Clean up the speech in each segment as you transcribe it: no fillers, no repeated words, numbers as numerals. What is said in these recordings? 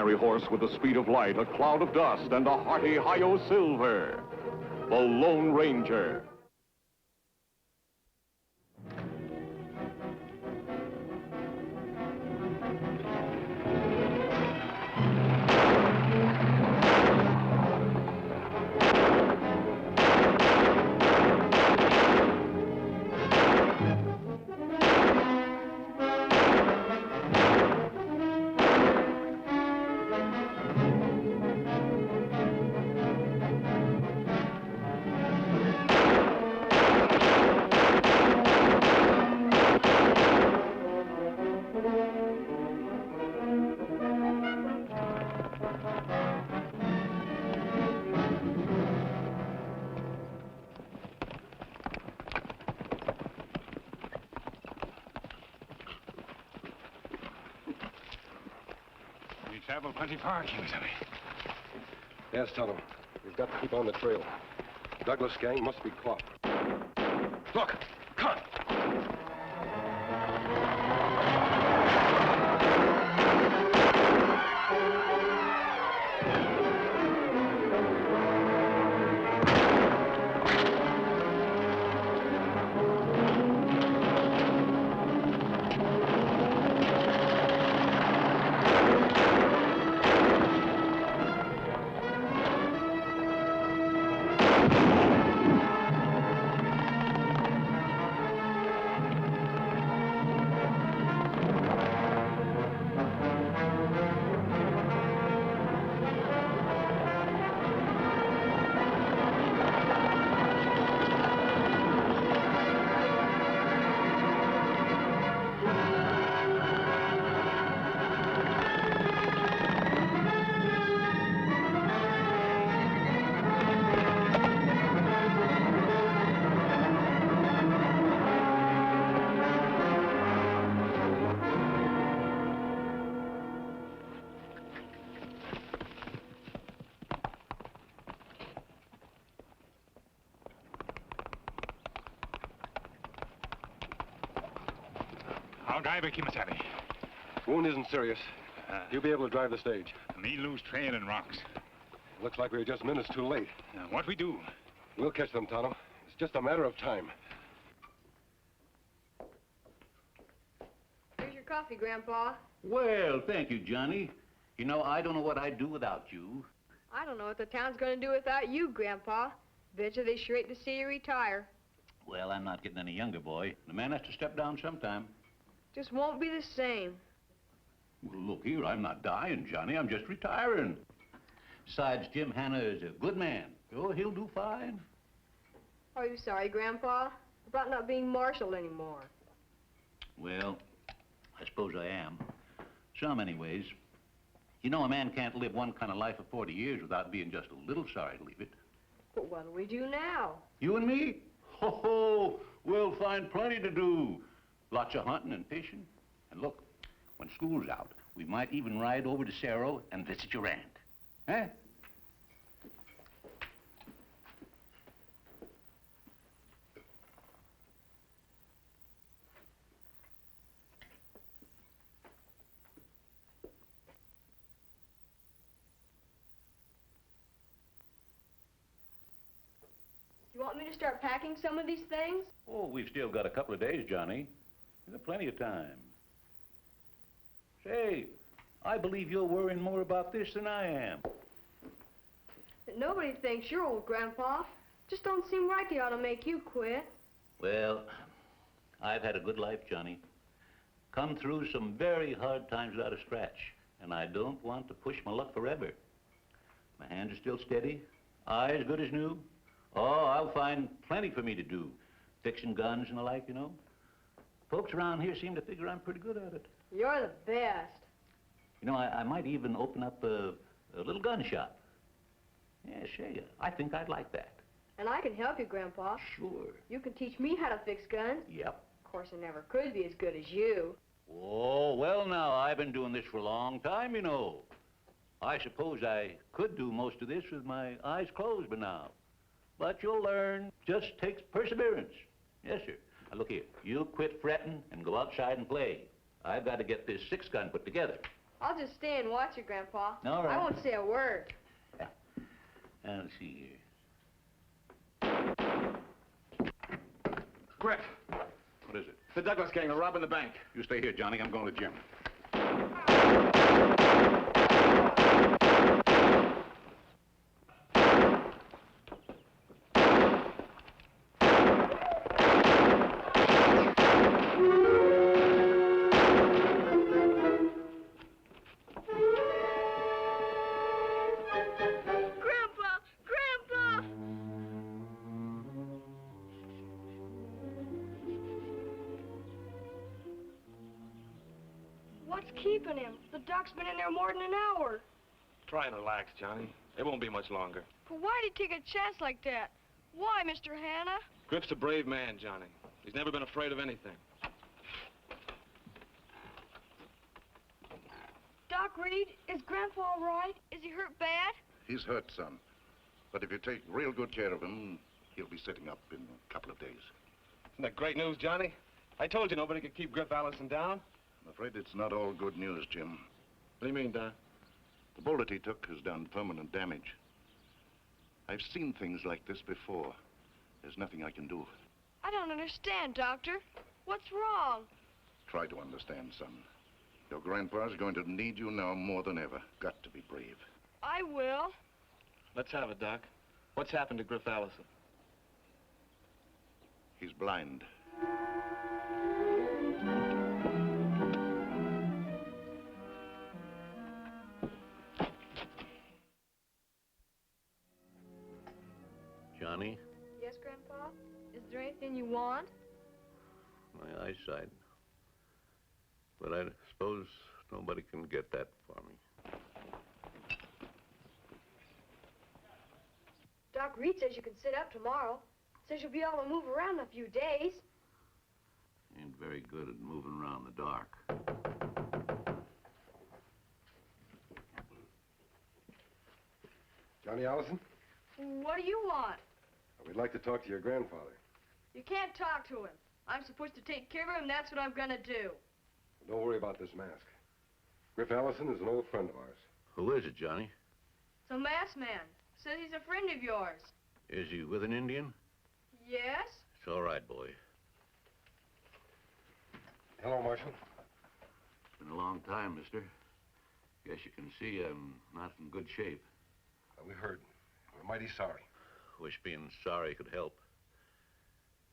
fiery horse with the speed of light, a cloud of dust, and a hearty hi-yo silver. The Lone Ranger. Travel plenty far, Kemo Sabe. Yes, Tonto. We've got to keep on the trail. Douglas' gang must be caught. Look! Come on! I'll drive it, Kemo Sabe. Wound isn't serious. You'll be able to drive the stage. Me lose trail in rocks. Looks like we're just minutes too late. What we do? We'll catch them, Tonto. It's just a matter of time. Here's your coffee, Grandpa. Well, thank you, Johnny. You know, I don't know what I'd do without you. I don't know what the town's going to do without you, Grandpa. Bet you they sure hate to see you retire. Well, I'm not getting any younger, boy. The man has to step down sometime. Just won't be the same. Well, look here, I'm not dying, Johnny. I'm just retiring. Besides, Jim Hanna is a good man. Oh, he'll do fine. Are you sorry, Grandpa, about not being marshal anymore? Well, I suppose I am. Some, anyways. You know, a man can't live one kind of life for 40 years without being just a little sorry to leave it. But what'll we do now? You and me? Ho, we'll find plenty to do. Lots of hunting and fishing. And look, when school's out, we might even ride over to Cerro and visit your aunt. Eh? You want me to start packing some of these things? Oh, we've still got a couple of days, Johnny. We've got plenty of time. Say, I believe you're worrying more about this than I am. Nobody thinks you're old, Grandpa. Just don't seem right they ought to make you quit. Well, I've had a good life, Johnny. Come through some very hard times without a scratch, and I don't want to push my luck forever. My hands are still steady, eyes good as new. Oh, I'll find plenty for me to do. Fixing guns and the like, you know. Folks around here seem to figure I'm pretty good at it. You're the best. You know, I might even open up a little gun shop. Yeah, sure, I think I'd like that. And I can help you, Grandpa. Sure. You can teach me how to fix guns. Yep. Of course, I never could be as good as you. Oh, well, now, I've been doing this for a long time, you know. I suppose I could do most of this with my eyes closed by now. But you'll learn. Just takes perseverance. Yes, sir. Now, look here. You quit fretting and go outside and play. I've got to get this 6-gun put together. I'll just stay and watch it, Grandpa. All right. I won't say a word. Let's see Griff, What is it? the Douglas gang are robbing the bank. You stay here, Johnny. I'm going to Jim. Grandpa! Grandpa! What's keeping him? The duck's been in there more than an hour. Try and relax, Johnny. It won't be much longer. But why'd he take a chance like that? Why, Mr. Hanna? Griff's a brave man, Johnny. He's never been afraid of anything. Doc Reid, is Grandpa all right? Is he hurt bad? He's hurt, son. But if you take real good care of him, he'll be sitting up in a couple of days. Isn't that great news, Johnny? I told you nobody could keep Griff Allison down. I'm afraid it's not all good news, Jim. What do you mean, Don? The bullet he took has done permanent damage. I've seen things like this before. There's nothing I can do. I don't understand, Doctor. What's wrong? Try to understand, son. Your grandpa's going to need you now more than ever. Got to be brave. I will. Let's have it, Doc. What's happened to Griff Allison? He's blind. Johnny, Yes, Grandpa? Is there anything you want? my eyesight. But I suppose nobody can get that for me. Doc Reid says you can sit up tomorrow. Says you'll be able to move around in a few days. Ain't very good at moving around in the dark. Johnny Allison, What do you want? we'd like to talk to your grandfather. You can't talk to him. I'm supposed to take care of him. That's what I'm gonna do. Don't worry about this mask. Griff Allison is an old friend of ours. Who is it, Johnny? It's a masked man. Says he's a friend of yours. Is he with an Indian? Yes? It's all right, boy. Hello, Marshal. It's been a long time, mister. Guess you can see I'm not in good shape. We heard. We're mighty sorry. Wish being sorry could help.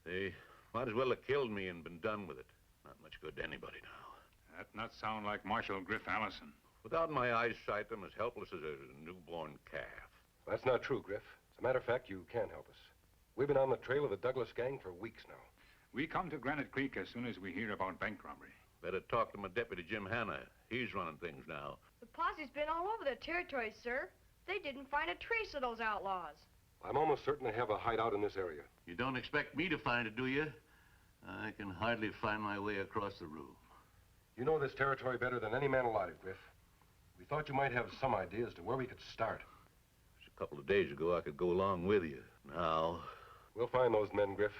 They might as well have killed me and been done with it. Not much good to anybody now. That not sound like Marshal Griff Allison. Without my eyesight, I'm as helpless as a newborn calf. That's not true, Griff. As a matter of fact, you can help us. We've been on the trail of the Douglas gang for weeks now. We come to Granite Creek as soon as we hear about bank robbery. Better talk to my deputy, Jim Hanna. He's running things now. The posse's been all over the territory, sir. They didn't find a trace of those outlaws. I'm almost certain they have a hideout in this area. You don't expect me to find it, do you? I can hardly find my way across the room. You know this territory better than any man alive, Griff. We thought you might have some idea as to where we could start. Just a couple of days ago, I could go along with you. Now, We'll find those men, Griff.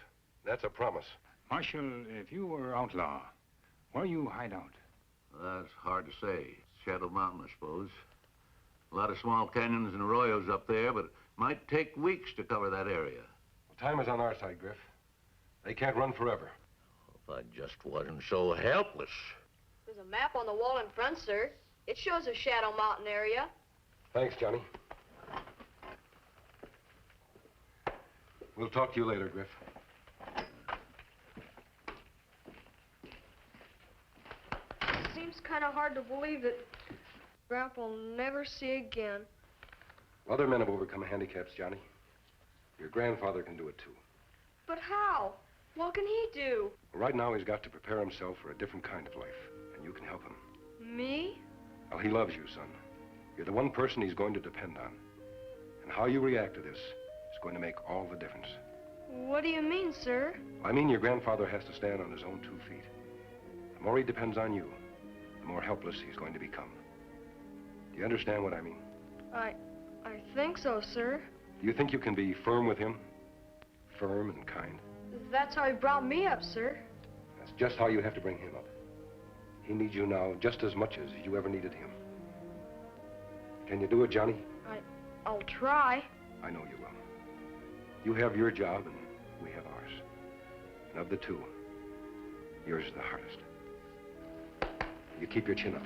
That's a promise. Marshal, if you were outlaw, where you hide out? that's hard to say. Shadow Mountain, I suppose. A lot of small canyons and arroyos up there, but it might take weeks to cover that area. Time is on our side, Griff. They can't run forever. If I just wasn't so helpless. There's a map on the wall in front, sir. It shows the Shadow Mountain area. Thanks, Johnny. We'll talk to you later, Griff. Seems kind of hard to believe that Grandpa will never see again. Other men have overcome handicaps, Johnny. Your grandfather can do it, too. But how? What can he do? Right now, he's got to prepare himself for a different kind of life, and you can help him. Me? Well, he loves you, son. You're the one person he's going to depend on. And how you react to this is going to make all the difference. What do you mean, sir? I mean, your grandfather has to stand on his own 2 feet. The more he depends on you, the more helpless he's going to become. Do you understand what I mean? I think so, sir. Do you think you can be firm with him? Firm and kind? That's how he brought me up, sir. That's just how you have to bring him up. He needs you now just as much as you ever needed him. Can you do it, Johnny? I'll try. I know you will. You have your job, and we have ours. And of the two, yours is the hardest. You keep your chin up.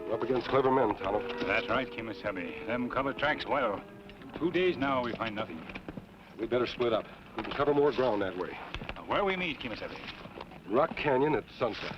We're up against clever men, Tonto. That's right, Kemo Sabe. Them cover tracks well. 2 days now, we find nothing. We'd better split up. We can cover more ground that way. Where we meet, Kemo Sabe? Rock Canyon at sunset.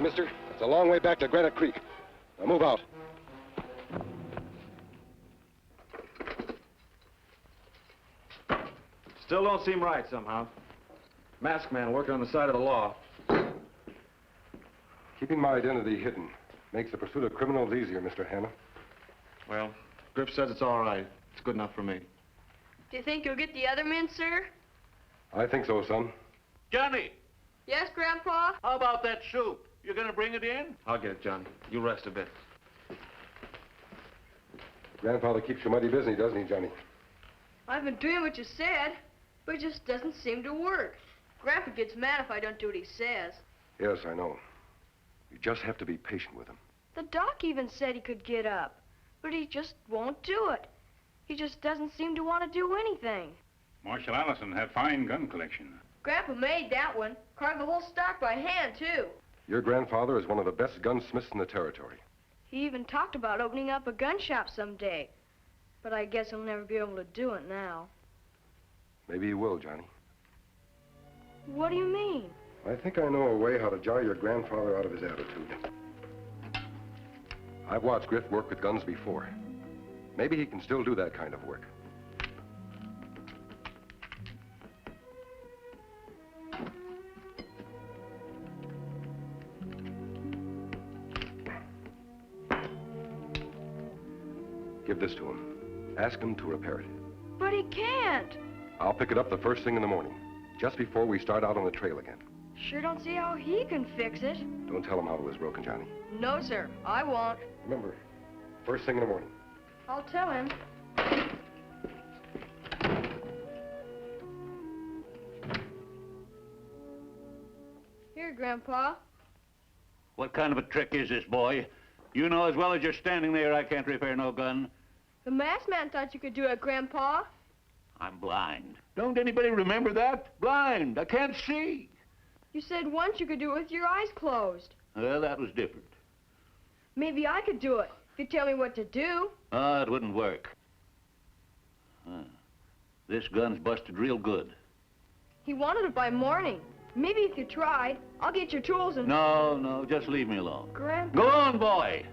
Mister, it's a long way back to Granite Creek. Now move out. Still don't seem right somehow. Masked man working on the side of the law. Keeping my identity hidden makes the pursuit of criminals easier, Mr. Hanna. Well, Grip says it's all right. It's good enough for me. Do you think you'll get the other men, sir? I think so, son. Johnny, Yes, Grandpa? how about that soup? You gonna bring it in? I'll get it, John. You rest a bit. Grandfather keeps you mighty busy, doesn't he, Johnny? I've been doing what you said, but it just doesn't seem to work. Grandpa gets mad if I don't do what he says. Yes, I know. You just have to be patient with him. The doc even said he could get up, but he just won't do it. He just doesn't seem to want to do anything. Marshal Allison had fine gun collection. Grandpa made that one. Carved the whole stock by hand, too. Your grandfather is one of the best gunsmiths in the territory. He even talked about opening up a gun shop someday. But I guess he'll never be able to do it now. Maybe he will, Johnny. What do you mean? I think I know a way how to jar your grandfather out of his attitude. I've watched Griff work with guns before. Maybe he can still do that kind of work. Give this to him. Ask him to repair it. But he can't. I'll pick it up the first thing in the morning, just before we start out on the trail again. Sure don't see how he can fix it. Don't tell him how it was broken, Johnny. No, sir. I won't. Remember, first thing in the morning. I'll tell him. Here, Grandpa. What kind of a trick is this, boy? You know as well as you're standing there I can't repair no gun. The masked man thought you could do it, Grandpa. I'm blind. Don't anybody remember that? Blind. I can't see. You said once you could do it with your eyes closed. Well, that was different. Maybe I could do it if you tell me what to do. Oh, it wouldn't work. This gun's busted real good. He wanted it by morning. Maybe if you tried, I'll get your tools and... No, just leave me alone. Grandpa... Go on, boy.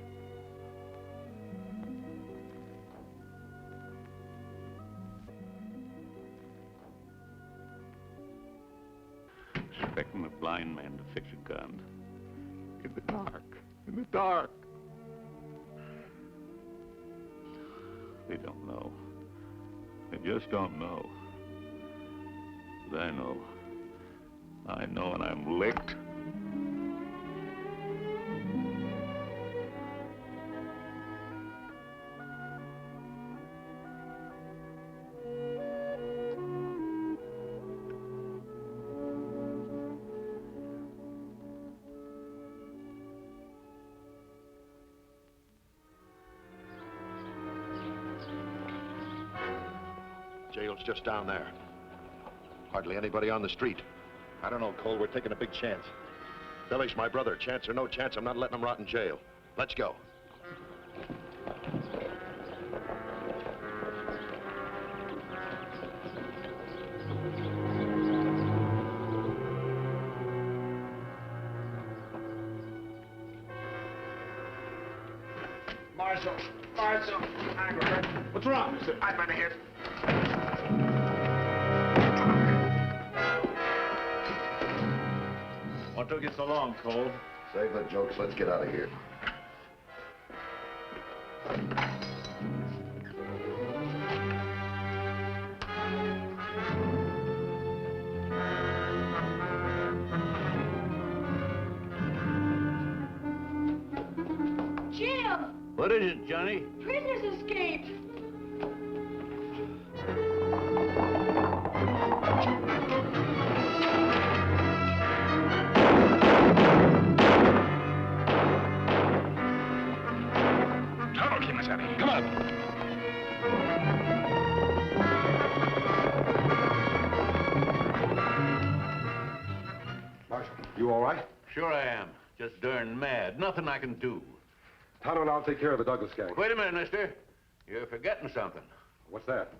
Expecting a blind man to fix a gun. In the dark. In the dark. They don't know. They just don't know. But I know. I know, and I'm licked. Jail's just down there. Hardly anybody on the street. I don't know, Cole. We're taking a big chance. Billy's my brother. Chance or no chance, I'm not letting him rot in jail. Let's go. Marshal, what's wrong? I've been hit. What took you so long, Cole? Save the jokes. Let's get out of here. Jim! What is it, Johnny? Prisoners escaped! Tonto, Kemo Sabe. Come on. Marshal, you all right? Sure I am. Just darn mad. Nothing I can do. Tonto and I'll take care of the Douglas gang. Wait a minute, mister. You're forgetting something. What's that?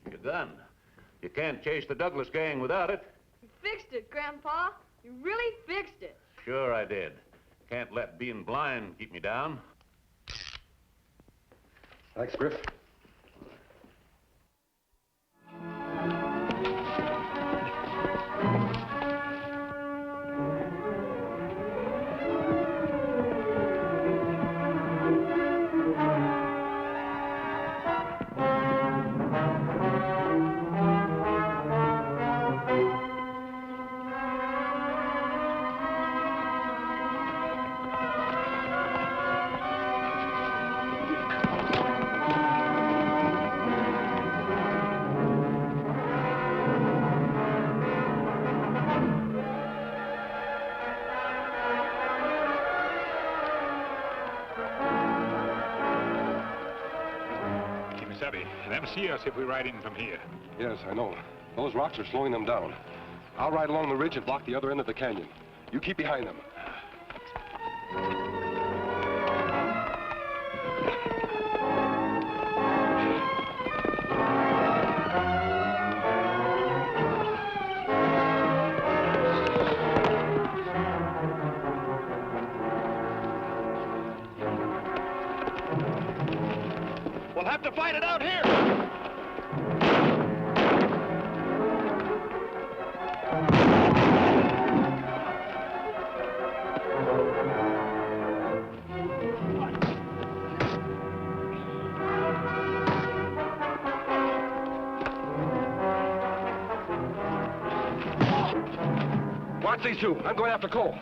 Your gun. You can't chase the Douglas gang without it. You fixed it, Grandpa. You really fixed it. Sure I did. Can't let being blind keep me down. Thanks, Griff. Kemo Sabe, them see us if we ride in from here. Yes, I know. Those rocks are slowing them down. I'll ride along the ridge and block the other end of the canyon. You keep behind them. We'll have to fight it out here. Watch these two. I'm going after Cole.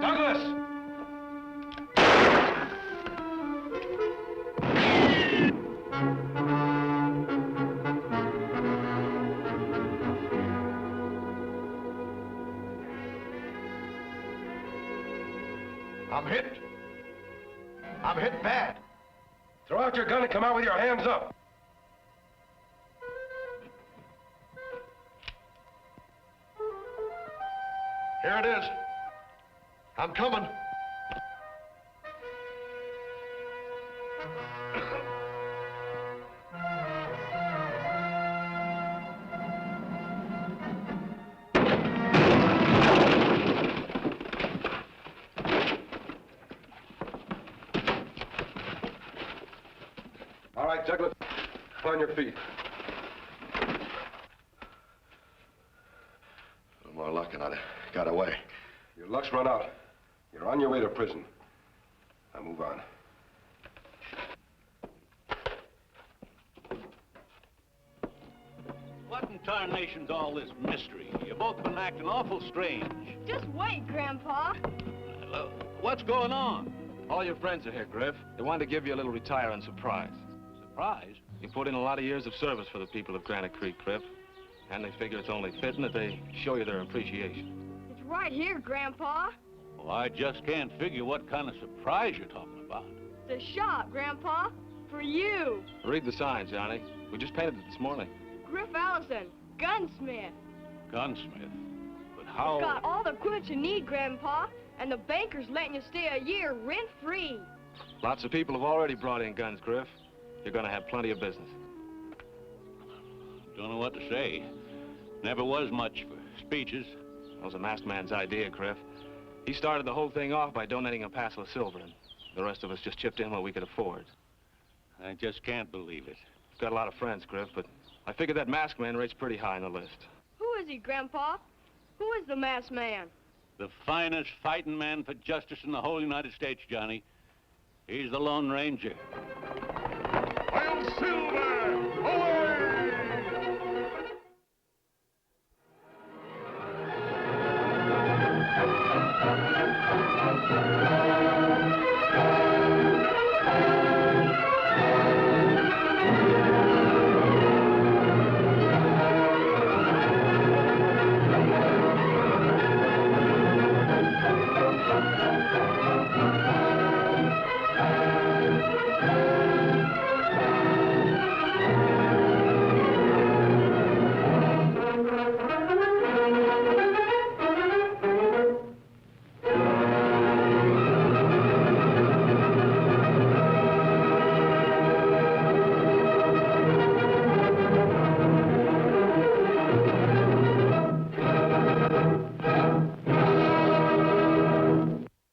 Douglas! I'm hit. I'm hit bad. Throw out your gun and come out with your hands up. Here it is. I'm coming. All right, Douglas, on your feet. A little more luck and I'd have got away. Your luck's run out. You're on your way to prison. Now move on. What in tarnation's all this mystery? You both been acting awful strange. Just wait, Grandpa. What's going on? All your friends are here, Griff. They wanted to give you a little retiring surprise. Surprise? You put in a lot of years of service for the people of Granite Creek, Griff. And they figure it's only fitting that they show you their appreciation. It's right here, Grandpa. Well, I just can't figure what kind of surprise you're talking about. The shop, Grandpa. For you. Read the sign, Johnny. We just painted it this morning. Griff Allison, gunsmith. Gunsmith? But how... It's got all the equipment you need, Grandpa. And the banker's letting you stay a year rent-free. Lots of people have already brought in guns, Griff. You're gonna have plenty of business. Don't know what to say. Never was much for speeches. That was a masked man's idea, Griff. He started the whole thing off by donating a passel of silver, and the rest of us just chipped in what we could afford. I just can't believe it. I've got a lot of friends, Griff, but I figured that masked man rates pretty high on the list. Who is he, Grandpa? Who is the masked man? The finest fighting man for justice in the whole United States, Johnny. He's the Lone Ranger. I'll Silver! Away!